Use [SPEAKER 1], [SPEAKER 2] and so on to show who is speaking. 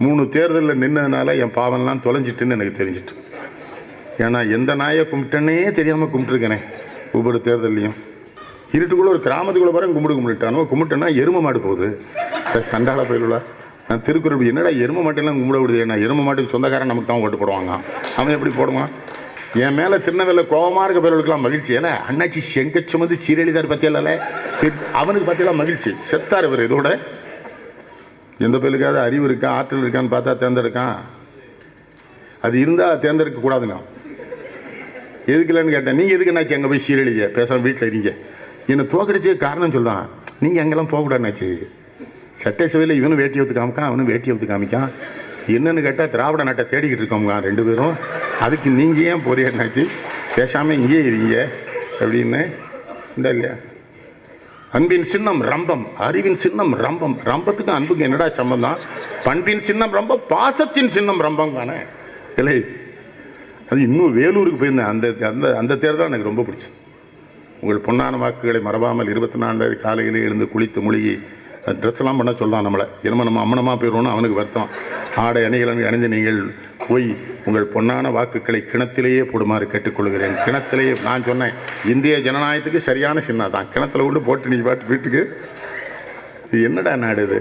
[SPEAKER 1] 3 தேர்தலில் நின்னதுனால என் பாவம்லாம் தொலைஞ்சிட்டுன்னு எனக்கு தெரிஞ்சிட்டு. ஏன்னா எந்த நாயை கும்பிட்டேன்னே தெரியாமல் கும்பிட்டுருக்கேனே ஒவ்வொரு தேர்தலையும். இருட்டுக்குள்ளே ஒரு கிராமத்துக்குள்ளே பாருங்க கும்பிட்டானோ கும்பிட்டேன்னா எரும மாடு போகுது. சண்டாள பயிலுலா நான் திருக்குறள் என்னடா எரும மாட்டெல்லாம் கும்பிட விடுது. நான் எரும மாட்டுக்கு சொந்தக்காரன் நமக்கு தான் ஓட்டு போடுவாங்க. அவன் எப்படி போடுவான்? என் மேலே திருநெல்வேலியில் கோபமாக இருக்க பேர்களுக்கெல்லாம் மகிழ்ச்சி. ஏன்னா அண்ணாச்சி செங்கச்சம் வந்து சீரழிதார் பற்றியல அவனுக்கு பற்றியெல்லாம் மகிழ்ச்சி. செத்தார் இவர். இதோட எந்த பேருக்காவது அறிவு இருக்கா ஆற்றல் இருக்கான்னு பார்த்தா தேர்ந்தெடுக்கான். அது இருந்தால் தேர்ந்தெடுக்க கூடாதுங்க. எதுக்கு இல்லைன்னு கேட்டேன். நீங்கள் எதுக்கு என்னாச்சு அங்கே போய் சீரழிங்க பேசாமல் வீட்டில் இருங்க. என்னை தோக்கடிச்சு காரணம் சொல்கிறான். நீங்கள் அங்கெல்லாம் போகக்கூடாதுனாச்சு. சட்டசபையில் இவனும் வேட்டி ஒத்து காமிக்கான் அவனும் வேட்டி ஒத்து காமிக்கான். என்னன்னு கேட்டால் திராவிட நாட்டை தேடிக்கிட்டு இருக்கோங்க 2 பேரும். அதுக்கு நீங்கள் ஏன் போறியாச்சு பேசாமல் இங்கேயே இருங்க அப்படின்னு இந்த இல்லையா. அன்பின் சின்னம் ரம்பம், அறிவின் சின்னம் ரம்பம். ரம்பத்துக்கும் அன்புக்கு என்னடா சம்பந்தம்? பண்பின் சின்னம் ரம்பம், பாசத்தின் சின்னம் ரம்பம் தானே இல்லை. அது இன்னும் வேலூருக்கு போயிருந்தேன். அந்த அந்த அந்த தேர்தல் எனக்கு ரொம்ப பிடிச்சி. உங்கள் பொன்னான வாக்குகளை மறவாமல் 24 காலையிலே எழுந்து குளித்து மூழ்கி ட்ரெஸ்லாம் பண்ண சொல்லலாம் நம்மளை. என்னமோ நம்ம அம்மனமாக போயிடுவோம்னு அவனுக்கு வருத்தம். ஆடை அணிகளை அணிந்து நீங்கள் போய் உங்கள் பொன்னான வாக்குகளை கிணத்திலேயே போடுமாறு கேட்டுக்கொள்கிறேன். கிணத்திலேயே நான் சொன்னேன் இந்திய ஜனநாயகத்துக்கு சரியான சின்னம் தான். கிணத்துல கொண்டு போட்டு நீங்கள் பாட்டு வீட்டுக்கு. இது என்னடா நாடு இது?